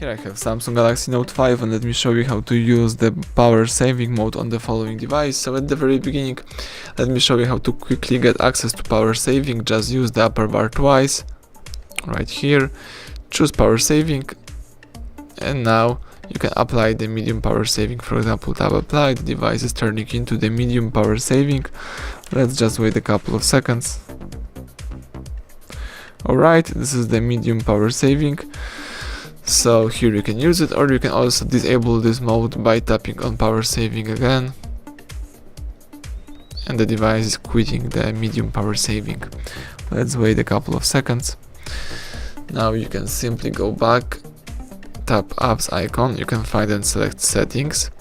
Here I have Samsung Galaxy Note5 and let me show you how to use the power saving mode on the following device. So at the very beginning, let me show you how to quickly get access to power saving. Just use the upper bar twice, right here, choose power saving, and now you can apply the medium power saving. For example, tap apply, the device is turning into the medium power saving. Let's just wait a couple of seconds. Alright, this is the medium power saving. So here you can use it, or you can also disable this mode by tapping on power saving again, and the device is quitting the medium power saving. Let's wait a couple of seconds. Now you can simply go back, tap apps icon, you can find and select settings,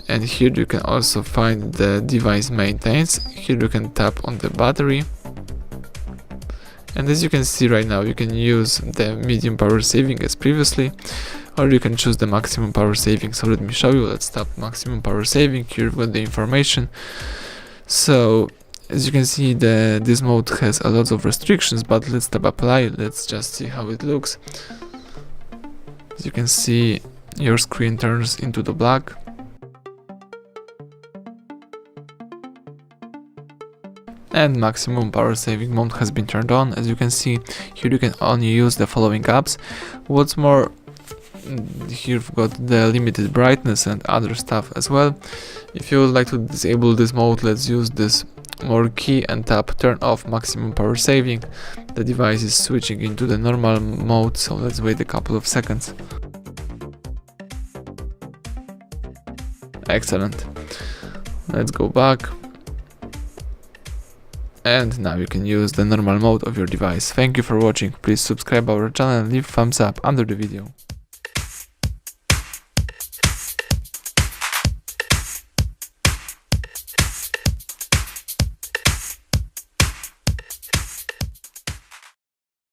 and here you can also find the device maintenance. Here you can tap on the battery, and as you can see right now, you can use the medium power saving as previously, or you can choose the maximum power saving. So let me show you. Let's tap maximum power saving. Here you've got the information. So as you can see, this mode has a lot of restrictions, but let's tap apply. Let's just see how it looks. As you can see, your screen turns into the black. And maximum power saving mode has been turned on. As you can see, here you can only use the following apps. What's more, here you've got the limited brightness and other stuff as well. If you would like to disable this mode, let's use this more key and tap turn off maximum power saving. The device is switching into the normal mode, so let's wait a couple of seconds. Excellent. Let's go back. And now you can use the normal mode of your device. Thank you for watching. Please subscribe our channel and leave thumbs up under the video.